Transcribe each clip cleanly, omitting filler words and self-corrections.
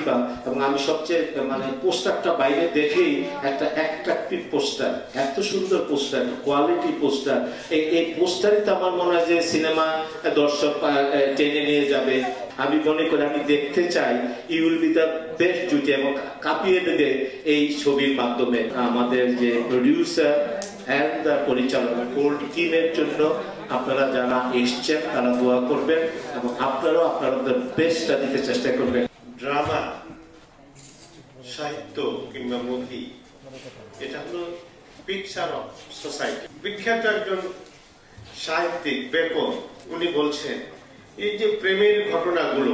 লতিফা এবং আমি সবচেয়ে মানে পোস্টারটা বাইরে দেখেই একটা অ্যাট্রাকটিভ পোস্টার, এত সুন্দর পোস্টার, কোয়ালিটি পোস্টার। এই পোস্টারই তো আমার মনে হয় যে সিনেমা দর্শক টেনে নিয়ে যাবে। আমি মনে করি, আমি দেখতে চাই you will be the best জুটি এবং কাঁপিয়ে দেবে এই ছবির মাধ্যমে। আমাদের যে প্রডিউসার এন্ড দ্য পরিচালক হোল টিমের জন্য আপনারা যারা এসছেন তারা দোয়া করবেন এবং আপনারাও আপনাদের বেস্টটা দিতে চেষ্টা করবেন। ড্রামা, সাহিত্য কিংবা মুভি, এটা হলো পিকচার অফ সোসাইটি। বিখ্যাত একজন সাহিত্যিক বেকন উনি বলছেন, এই যে প্রেমের ঘটনাগুলো,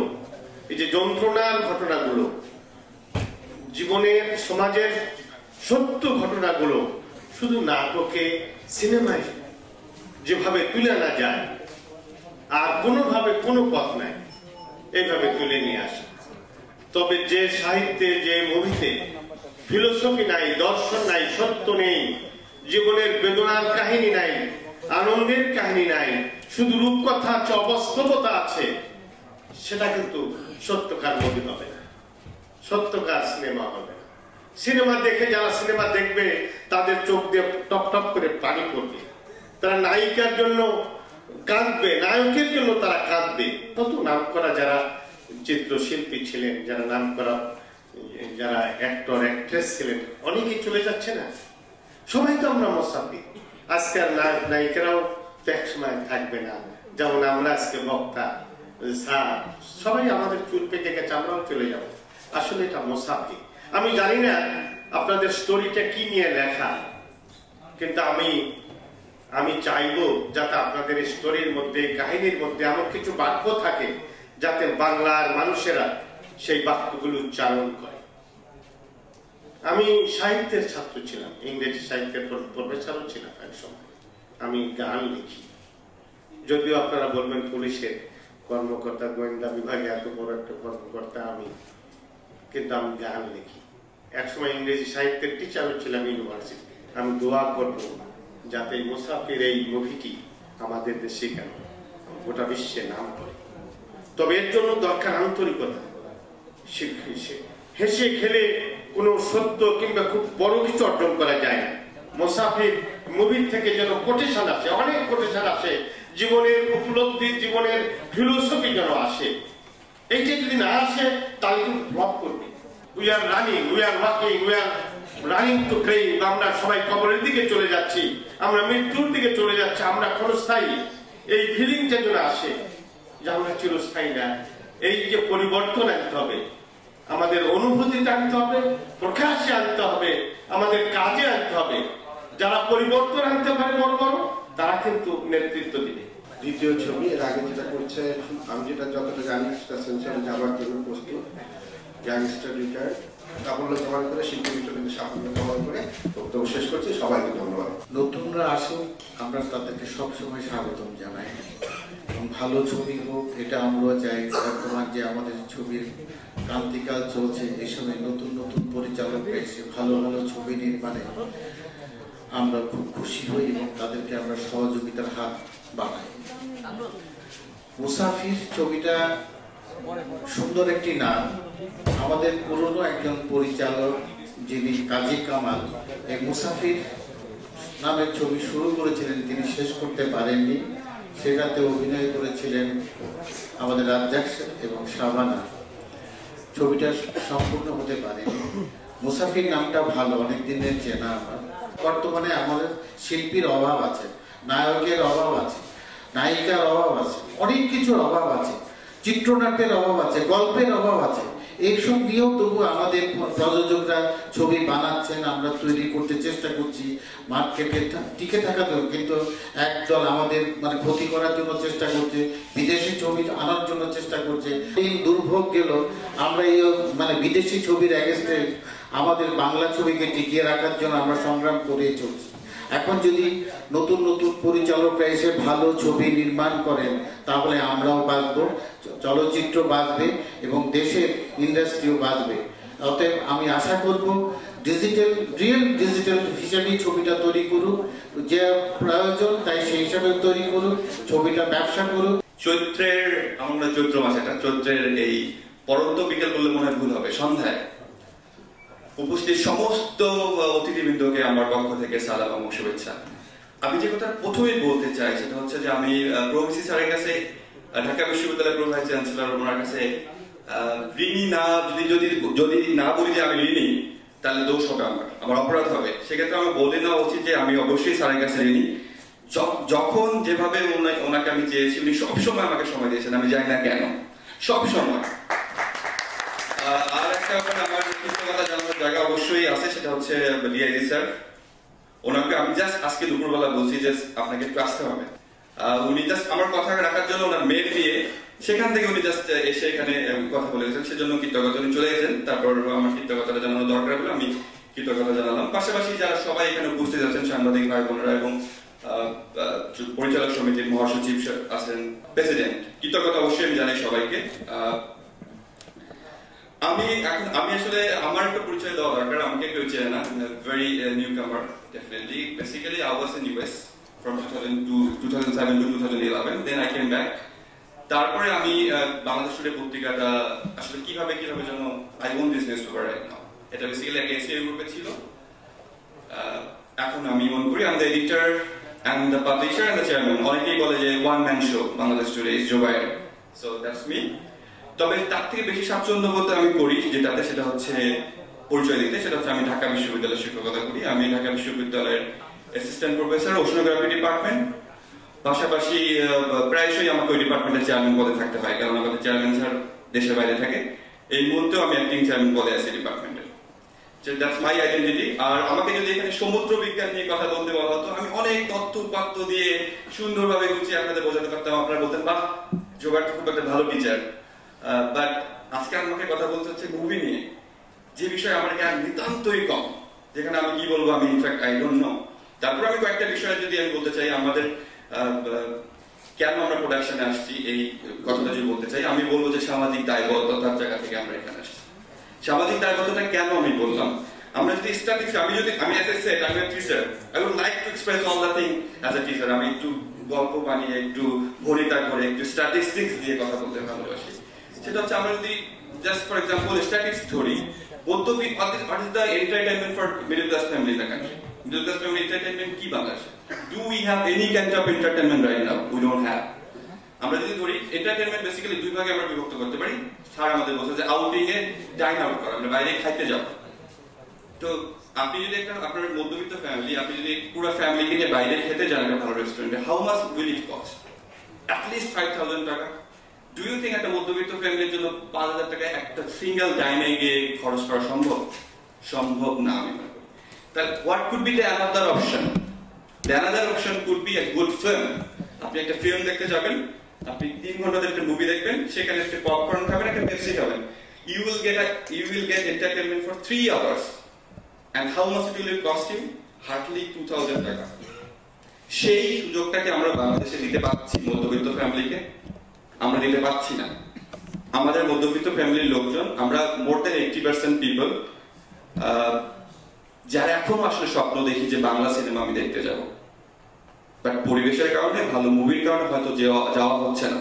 এই যে যন্ত্রণার ঘটনাগুলো, জীবনের সমাজের সত্য ঘটনাগুলো শুধু নাটকে সিনেমায় যেভাবে তুলে আনা যায় আর কোনোভাবে কোনো পথ নাই এইভাবে তুলে নিয়ে আসে। তবে যে সাহিত্যে, যে মুভিতে ফিলোসফি নাই, দর্শন নাই, সত্য নেই, জীবনের বেদনার কাহিনী নাই, আনন্দের কাহিনী নাই, শুধু রূপকথা আছে, অবাস্তবতা আছে, সেটা কিন্তু সত্যকার মুভি হবে না, সত্যকার সিনেমা হবে না। সিনেমা দেখে যারা সিনেমা দেখবে তাদের চোখ দিয়ে টপ টপ করে পানি পড়বে, তারা নায়িকার জন্য কাঁদবে, নায়কের জন্য তারা কাঁদবে। কত নাম করা যারা চিত্রশিল্পী ছিলেন, যারা নাম করা যারা অ্যাক্টর অ্যাক্ট্রেস ছিলেন, অনেকেই চলে যাচ্ছে না। সবাই তো আমরা মুসাফির। আজকের নায়িকারাও তো এক সময় থাকবে না। যেমন আমরা আজকে বক্তা, স্যার, সবাই আমাদের চুল পেকে গেছে, আমরাও চলে যাব। আসলে এটা মুসাফির। আমি জানি না আপনাদের স্টোরিটা কি নিয়ে লেখা, কিন্তু আমি চাইবো যাতে আপনাদের স্টোরির মধ্যে, কাহিনীর মধ্যে এমন কিছু বাক্য থাকে যাতে বাংলার মানুষেরা সেই বাক্যগুলো উচ্চারণ করে। আমি সাহিত্যের ছাত্র ছিলাম, ইংরেজি সাহিত্যের প্রফেসরও ছিলাম এক সময়। আমি গান লিখি, যদিও আপনারা বলবেন পুলিশের কর্মকর্তা, গোয়েন্দা বিভাগে এত বড় একটা কর্মকর্তা আমি, কিন্তু আমি গান লিখি। একসময় ইংরেজি সাহিত্যের টিচারও ছিলাম ইউনিভার্সিটি। আমি দোয়া করব যাতে মুসাফির এই মুভিটি আমাদের দেশে কেন গোটা বিশ্বে নাম করে। তবে এর জন্য দরকার আন্তরিকতা। হেসে খেলে কোনো সত্য কিংবা খুব বড় কিছু অর্জন করা যায় না। মুসাফির মুভির থেকে যেন কোটেশন আসে, অনেক কোটেশন আসে, জীবনের উপলব্ধি, জীবনের ফিলোসফি যেন আসে। এইটা যদি না আসে তাহলে কিন্তু ফ্লপ করবে। We are running, we are walking, we are running to grave. আমরা সবাই কবরের দিকে চলে যাচ্ছি, আমরা মৃত্যুর দিকে চলে যাচ্ছি, আমরা ক্ষণস্থায়ী। এই ফিলিংটা যেন আসে যে আমরা চিরস্থায়ী না। এই যে পরিবর্তন আনতে হবে, আমাদের অনুভূতিতে আনতে হবে, প্রকাশে আনতে হবে, আমাদের কাজে আনতে হবে। যারা পরিবর্তন আনতে পারে বড় বড়, তারা কিন্তু নেতৃত্ব দিবে। দ্বিতীয় ছবি, এর আগে যেটা করছে, আমি যেটা যতটা জানি সেটা সেন্সার যাওয়ার জন্য প্রস্তুত। গ্যাংস্টার রিটায়ার্ড সাফল্য প্রমাণ করে, শিল্পী বিশ্ববিদ্যালয়ে সাফল্য প্রমাণ করে বক্তব্য শেষ করছি। সবাইকে ধন্যবাদ। নতুনরা আসুন, আমরা তাদেরকে সবসময় স্বাগতম জানাই এবং ভালো ছবি হোক এটা আমরা চাই। বর্তমান যে আমাদের ছবির ক্রান্তিকাল চলছে, এই সময় নতুন নতুন পরিচালক এসে ভালো ভালো ছবি নির্মাণে আমরা খুব খুশি হই এবং তাদেরকে আমরা সহযোগিতার হাত বাড়াই। মুসাফির ছবিটা সুন্দর একটি নাম। আমাদের পুরনো একজন পরিচালক যিনি কাজী কামাল এই মুসাফির নামের ছবি শুরু করেছিলেন, তিনি শেষ করতে পারেননি। সেটাতে অভিনয় করেছিলেন আমাদের রাজ্জাক এবং শাবানা। ছবিটা সম্পূর্ণ হতে পারেনি। মুসাফির নামটা ভালো, অনেক দিনের চেনা আমার। বর্তমানে আমাদের শিল্পীর অভাব আছে, নায়কের অভাব আছে, নায়িকার অভাব আছে, অনেক কিছুর অভাব আছে, চিত্রনাট্যের অভাব আছে, গল্পের অভাব আছে। এইসব দিয়েও তবু আমাদের প্রযোজকরা ছবি বানাচ্ছেন, আমরা তৈরি করতে চেষ্টা করছি, মার্কেটে টিকে থাকাতেও। কিন্তু একদল আমাদের মানে ক্ষতি করার জন্য চেষ্টা করছে, বিদেশি ছবি আনার জন্য চেষ্টা করছে। এই দুর্ভোগ গেল, আমরা এই মানে বিদেশি ছবির এগেইনস্টে আমাদের বাংলা ছবিকে টিকিয়ে রাখার জন্য আমরা সংগ্রাম করে চলছি। এখন যদি নতুন নতুন পরিচালকরা এসে ভালো ছবি নির্মাণ করেন তাহলে আমরাও বাঁচবো, চলচ্চিত্র বাঁচবে এবং দেশের ইন্ডাস্ট্রিও বাঁচবে। অতএব আমি আশা করব ডিজিটাল, রিয়েল ডিজিটাল হিসেবেই ছবিটা তৈরি করুক, যে প্রয়োজন তাই সেই হিসাবে তৈরি করুক, ছবিটা ব্যবসা করুক। চৈত্রের, আমরা চৈত্র মাস, এটা চৈত্রের এই পরন্ত বিকেল বললে মনে হয় ভুল হবে, সন্ধ্যায় উপস্থিত সমস্ত অতিথিবৃন্দকে আমার পক্ষ থেকে সালাম এবং শুভেচ্ছা। আমি যে কথা প্রথমেই বলতে চাই সেটা হচ্ছে যে আমি প্রভিসি স্যারের কাছে, ঢাকা বিশ্ববিদ্যালয়ের প্রো ভাইস চ্যান্সেলর ওনার কাছে ঋণী না, যদি না বলি যে আমি ঋণী তাহলে দোষ হবে, আমার অপরাধ হবে। সেক্ষেত্রে আমি বলে নেওয়া উচিত যে আমি অবশ্যই স্যারের কাছে ঋণী। যখন যেভাবে ওনাকে আমি চেয়েছি উনি সবসময় আমাকে সময় দিয়েছেন, আমি জানি না কেন, সবসময়। আর একটা আমার কৃতজ্ঞতা জানানোর জায়গা অবশ্যই আছে, সেটা হচ্ছে ডিআইজি স্যার। ওনাকে আমি জাস্ট আজকে দুপুরবেলা বলছি যে আপনাকে একটু আসতে হবে। উনি জাস্ট আমার কথা রাখার জন্য ওনার মেয়ে দিয়ে সেখান থেকে উনি জাস্ট এসে এখানে কথা বলে গেছেন, সেজন্য কৃতজ্ঞতা উনি চলে গেছেন। তারপর আমার কৃতজ্ঞতা জানানো দরকার হলো, আমি কৃতজ্ঞতা জানালাম। পাশাপাশি যারা সবাই এখানে উপস্থিত আছেন, সাংবাদিক ভাই বোনেরা এবং পরিচালক সমিতির মহাসচিব আছেন, প্রেসিডেন্ট, কৃতজ্ঞতা অবশ্যই আমি জানাই সবাইকে। আমি আসলে আমার একটা পরিচয় দেওয়া দরকার, আমাকে কেউ চেনে না, ভেরি নিউ কামার definitely. Basically I was in US from 2007 to 2011, then I came back. তারপরে আমি বাংলাদেশ টুডে পত্রিকাটা আসলে কিভাবে যেন I own this newspaper right now, এটা বেসিক্যালি একটা এসিআই গ্রুপে ছিল, এখন আমি ওন করি। আমি the editor and the publisher and the chairman. অনেকেই বলে যে one man show Bangladesh today is Zubair, so that's me. তবে তার থেকে বেশি স্বাচ্ছন্দ্য বলতে আমি করি যেটাতে, সেটা হচ্ছে পরিচয় দিতে, সেটা হচ্ছে আমি ঢাকা বিশ্ববিদ্যালয়ের শিক্ষকতা করি। আমি ঢাকা বিশ্ববিদ্যালয়ের অ্যাসিস্ট্যান্ট প্রফেসর ওশনোগ্রাফি ডিপার্টমেন্ট। পাশাপাশি প্রায়শই আমাকে ওই ডিপার্টমেন্টের চেয়ারম্যান পদে থাকতে হয়, কারণ আমাদের চেয়ারম্যান স্যার দেশের বাইরে থাকে। এই মুহূর্তেও আমি অ্যাক্টিং চেয়ারম্যান পদে আছি ডিপার্টমেন্টের। That's my identity. আর আমাকে যদি এখানে সমুদ্র বিজ্ঞান নিয়ে কথা বলতে বলা হতো, আমি অনেক তথ্য উপাত্ত দিয়ে সুন্দরভাবে গুছিয়ে আপনাদের বোঝাতে পারতাম, আপনারা বলতেন বাহ জোগাড় খুব একটা ভালো টিচার। বাট আজকে আমাকে কথা বলতে হচ্ছে মুভি নিয়ে, যে বিষয়ে আমার জ্ঞান নিতান্তই কম, যেখানে আমি কি বলবো আমি ইনফ্যাক্ট আই ডোন্ট নো। তারপর আমি কয়েকটা বিষয়ে যদি আমি বলতে চাই, আমাদের কেন আমরা প্রোডাকশনে আসছি এই কথাটা যদি বলতে চাই, আমি বলবো যে সামাজিক দায়বদ্ধতার জায়গা থেকে আমরা এখানে আসছি। সামাজিক দায়বদ্ধতা কেন আমি বললাম, আমরা যদি স্ট্যাটিস্টিক্স, আমি as I said, I'm a teacher. I would like to express all the thing as a teacher. আমি একটু গল্প বানিয়ে, একটু ভরিতা করে, একটু স্ট্যাটিস্টিক্স দিয়ে কথা বলতে ভালোবাসি। সেটা হচ্ছে আমরা যদি জাস্ট ফর এক্সাম্পল স্ট্যাটিস্টিক্স ধরি, what is the entertainment for middle class family in the country? Middle class family entertainment কি বাংলাদেশে? Do we have any kind of entertainment right now? We don't have. আমরা যদি ধরি entertainment basically দুই ভাগে আমরা বিভক্ত করতে পারি। স্যার আমাদের বলছে যে আউটিং এ ডাইন আউট করা, আমরা বাইরে খাইতে যাব। তো আপনি যদি আপনার মধ্যবিত্ত ফ্যামিলি, আপনি যদি পুরো ফ্যামিলিকে নিয়ে বাইরে খেতে যান একটা ভালো রেস্টুরেন্টে, how much will it cost? At least 5,000 টাকা। ডু ইউ থিঙ্ক একটা মধ্যবিত্ত ফ্যামিলির জন্য 5,000 টাকা একটা সিঙ্গেল ডাইনে গিয়ে খরচ করা সম্ভব? সম্ভব না আমি মনে করি। তাহলে what could be the another option? The another option could B a good film. আপনি একটা ফিল্ম দেখতে যাবেন, আপনি 3 ঘন্টা ধরে একটা মুভি দেখবেন, সেখানে একটা পপকর্ন খাবেন, একটা পেপসি খাবেন, you will get entertainment for 3 hours, and how much it will cost you? Hardly 2,000 টাকা। সেই সুযোগটাকে আমরা বাংলাদেশে দিতে পারছি মধ্যবিত্ত ফ্যামিলিকে? আমরা দিতে পারছি না। আমাদের মধ্যবিত্ত ফ্যামিলির লোকজন, আমরা মোর দ্যান 80% পিপল যারা এখনো আসলে স্বপ্ন দেখি যে বাংলা সিনেমা আমি দেখতে যাব, বাট পরিবেশের কারণে, ভালো মুভির কারণে হয়তো যাওয়া হচ্ছে না।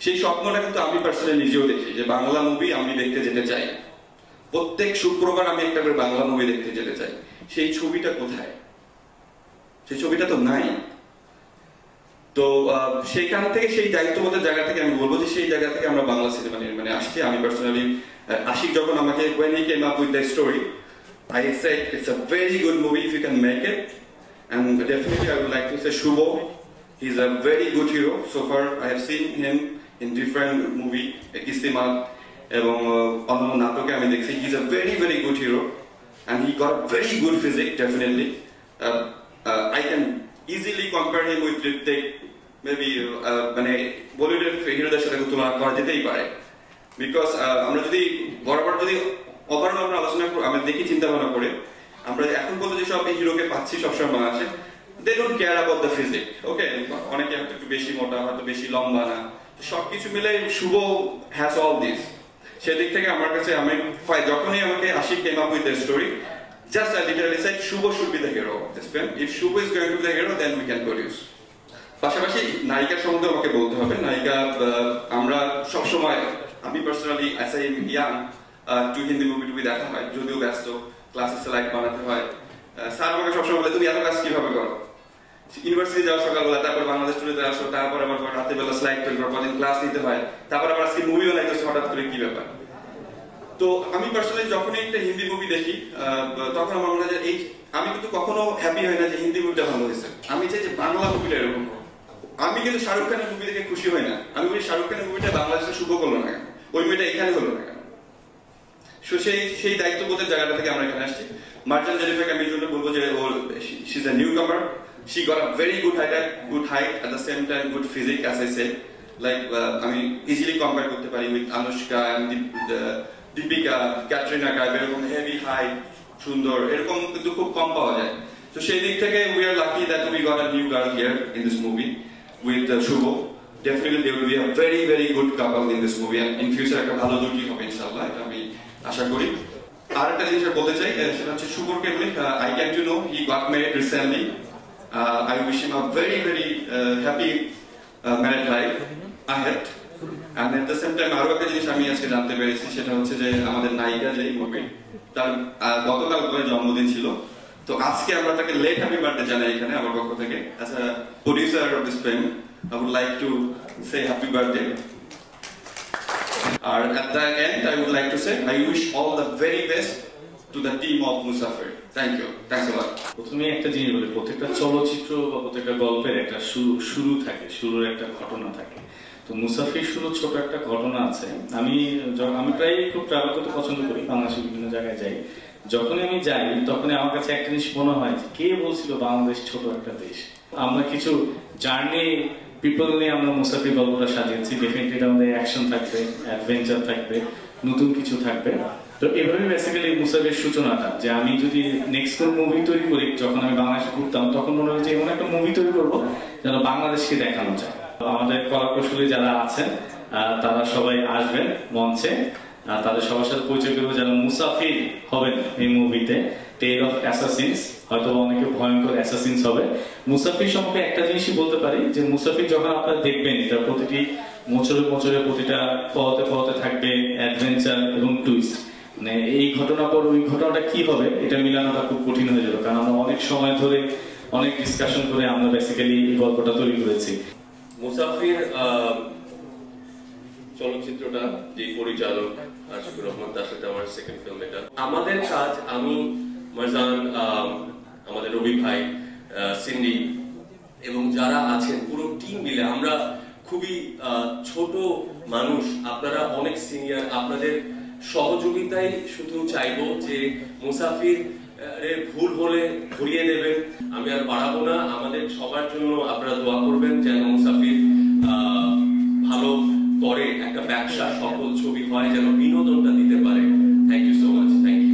সেই স্বপ্নটা কিন্তু আমি পার্সোনালি নিজেও দেখি যে বাংলা মুভি আমি দেখতে যেতে চাই। প্রত্যেক শুক্রবার আমি একটা করে বাংলা মুভি দেখতে যেতে চাই। সেই ছবিটা কোথায়? সেই ছবিটা তো নাই। তো সেইখান থেকে, সেই দায়িত্ববোধের জায়গা থেকে আমি বলবো যে সেই জায়গা থেকে আমরা বাংলা সিনেমা নির্মাণে আসছি। আমি পার্সোনালি আশিক যখন আমাকে when he came up with the story, I said it's a very good movie if you can make it, and definitely I would like to say Shubho, he's a very good hero. So far I have seen him in different movie, Kistima এবং অন্যান্য নাটকে আমি দেখছি। He's a very very good hero and he got a very good physique definitely. I can easily compare him with Hrithik, maybe মানে বলিউডের হিরোদের সাথে তুলনা করা যেতেই পারে। বিকজ আমরা যদি বরাবর যদি ওভারঅল আমরা আলোচনা করি, আমরা দেখি চিন্তা ভাবনা করে, আমরা এখন পর্যন্ত যে সব হিরোকে পাচ্ছি সবসময় বাংলাদেশে, they don't care about the physique. Okay, অনেকে হয়তো একটু বেশি মোটা, হয়তো বেশি লম্বা না, সবকিছু মিলে শুভ has all this. সেদিক থেকে আমার কাছে, আমি যখনই আমাকে Ashiq came up with the story, just I literally said Shubho should be the hero of this film. If Shubho is going to be the hero, then we can produce. পাশাপাশি নায়িকার সম্বন্ধে আমাকে বলতে হবে। নায়িকা আমরা সবসময় আমি personally as I am young to Hindi movie টুভি দেখা হয়, যদিও ব্যস্ত, ক্লাসে স্লাইড বানাতে হয়। স্যার আমাকে সবসময় বলে তুমি এত কাজ কিভাবে করো, ইউনিভার্সিটি যাওয়া সকালবেলা, তারপর বাংলাদেশ টুরিতে আসো, তারপর আবার রাতের বেলা স্লাইড তৈরি করো, কদিন ক্লাস নিতে হয়, তারপর আবার আজকে মুভি বানাইতেছে, হঠাৎ করে কি ব্যাপার। তো আমি পার্সোনালি যখনই একটা হিন্দি মুভি দেখি তখন আমার মনে হয় যে এই আমি কিন্তু কখনো হ্যাপি হই না যে হিন্দি মুভিটা ভালো হয়েছে, আমি চাই যে বাংলা মুভিটা এরকম হোক। আমি কিন্তু শাহরুখ খানের মুভি দেখে খুশি হই না, আমি বলি শাহরুখ খানের মুভিটা বাংলাদেশে শুভ করলো না কেন, ওই মুভিটা এখানে হলো না কেন। সো সেই দায়িত্ববোধের জায়গাটা থেকে আমরা এখানে আসছি। মার্জান জেনিফারকে আমি এই জন্য বলবো যে ওর শি ইজ আ নিউ কামার, she got a very good height at the same time good physique, as I said, like আমি easily compare করতে পারি with Anushka and Deepika, Katrina Kaif, এরকম heavy height, সুন্দর, এরকম কিন্তু খুব কম পাওয়া যায়। তো সেই দিক থেকে we are lucky that we got a new girl here in this movie with Shubho. Definitely they will be a very very good couple in this movie, and in future একটা ভালো জুটি হবে ইনশাআল্লাহ, এটা আমি আশা করি। আর একটা জিনিস বলতে চাই, সেটা হচ্ছে শুভকে বলি, I came to know he got married recently. I wish him a very very happy married life ahead, and at the same time আরো একটা জিনিস আমি আজকে জানতে পেরেছি, সেটা হচ্ছে যে আমাদের নায়িকা যে মুভি, তার গতকাল করে জন্মদিন ছিল, তো আজকে আমরা তাকে লেট হ্যাপি বার্থডে জানাই এখানে আমার পক্ষ থেকে। As a producer of this film I would like to say happy birthday. And at the end I would like to say I wish all the very best to the team of Musafir. Thank you. Thanks a lot. প্রথমে একটা জিনিস বলি, প্রত্যেকটা চলচ্চিত্র বা প্রত্যেকটা গল্পের একটা শুরু থাকে, শুরুর একটা ঘটনা থাকে। তো মুসাফির শুরু ছোট একটা ঘটনা আছে। আমি প্রায় খুব ট্রাভেল করতে পছন্দ করি, বাংলাদেশের বিভিন্ন জায়গায় যাই। যখনই আমি যাই তখনই আমার কাছে একটা জিনিস মনে হয় যে কে বলছিল বাংলাদেশ ছোট একটা দেশ। আমরা কিছু জার্নি পিপল নিয়ে আমরা মুসাফির গল্পটা সাজিয়েছি। ডেফিনেটলি আমাদের অ্যাকশন থাকবে, অ্যাডভেঞ্চার থাকবে, নতুন কিছু থাকবে। তো এভাবে বেসিক্যালি মুসাফির সূচনাটা, যে আমি যদি নেক্সট কোন মুভি তৈরি করি, যখন আমি বাংলাদেশে ঘুরতাম তখন মনে হয় যে এমন একটা মুভি তৈরি করবো যেন বাংলাদেশকে দেখানো যায়। আমাদের কলাকুশলী যারা আছেন তারা সবাই আসবেন মঞ্চে, তাদের সবার সাথে পরিচয় করবো যারা মুসাফির হবেন এই মুভিতে। টেল অফ অ্যাসাসিনস, হয়তো অনেকে ভয়ঙ্কর অ্যাসাসিনস হবে। মুসাফির সম্পর্কে একটা জিনিসই বলতে পারি যে মুসাফির যখন আপনারা দেখবেন, এটা প্রতিটি মোচরে প্রতিটা পথে থাকবে অ্যাডভেঞ্চার এবং টুইস্ট। মানে এই ঘটনা পর ওই ঘটনাটা কি হবে এটা মিলানোটা খুব কঠিন হয়ে যাবে, কারণ আমরা অনেক সময় ধরে অনেক ডিসকাশন করে আমরা বেসিক্যালি এই গল্পটা তৈরি করেছি। মুসাফির চলচ্চিত্রটা যে পরিচালক আশিকুর রহমান, তার সাথে আমার সেকেন্ড ফিল্ম এটা। আমাদের কাজ, আমি, মারজান, আমাদের রবি ভাই, সিন্ডি এবং যারা আছেন পুরো টিম মিলে, আমরা খুবই ছোট মানুষ, আপনারা অনেক সিনিয়র, আপনাদের সহযোগিতাই শুধু চাইবো যে মুসাফির ভুল হলে ধরিয়ে দেবেন। আমি আর বাড়াবো না, আমাদের সবার জন্য আপনারা দোয়া করবেন যেন মুসাফির ভালো করে একটা ব্যবসা সফল ছবি হয়, যেন বিনোদনটা দিতে পারে। Thank you so much. Thank you.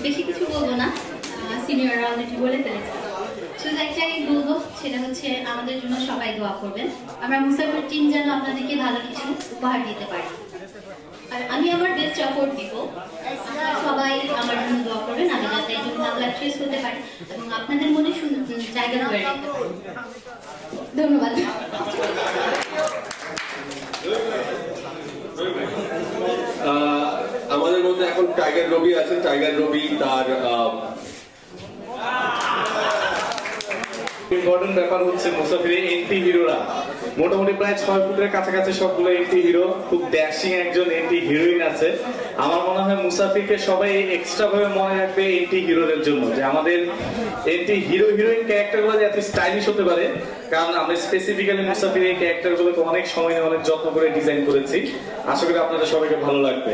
বেশি কিছু বলবো না, সিনিয়ররা অলরেডি বলে ফেলেছে। শুধু একটাই বলবো, সেটা হচ্ছে আমাদের জন্য সবাই দোয়া করবেন, আমরা মুসাফির টিম যেন আপনাদেরকে ভালো কিছু উপহার দিতে পারি। আর আমি আমার বেস্ট এফোর্ট দিব। সবাই আমার জন্য দোয়া করবেন, আমি যাতে একজন ভালো অ্যাক্ট্রেস হতে পারি এবং আপনাদের মনে জায়গা করে রাখতে পারি। ধন্যবাদ। আমাদের মধ্যে এখন টাইগার রবি আছে। টাইগার রবি তার ইম্পর্টেন্ট ব্যাপার হচ্ছে মুসাফিরের এন্টি হিরোরা মোটামুটি প্রায় 6 ফুটের কাছাকাছি সবগুলো এন্টি হিরো, খুব ড্যাশিং একজন এন্টি হিরোইন আছে। আমার মনে হয় মুসাফিরকে সবাই এক্সট্রা ভাবে মনে রাখবে এন্টি হিরোদের জন্য, যে আমাদের এন্টি হিরোইন ক্যারেক্টারগুলো যাতে স্টাইলিশ হতে পারে, কারণ আমরা স্পেসিফিক্যালি মুসাফিরের ক্যারেক্টারগুলোকে অনেক সময় নিয়ে অনেক যত্ন করে ডিজাইন করেছি। আশা করি আপনাদের সবাইকে ভালো লাগবে।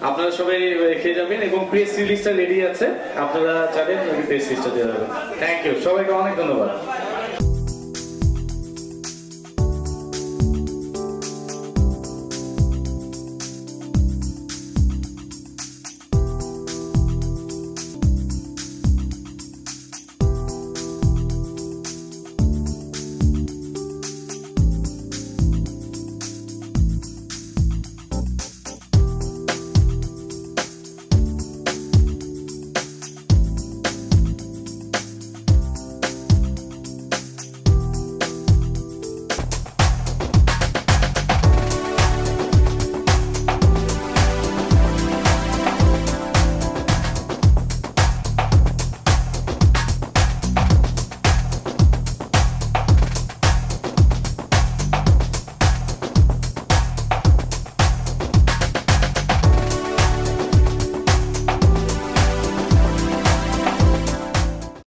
আপনারা সবাই রেখে যাবেন এবং প্রেস রিলিজটা রেডি আছে, আপনারা যাবেন প্রেস রিলিজটা দিয়ে যাবেন। থ্যাংক ইউ, সবাইকে অনেক ধন্যবাদ।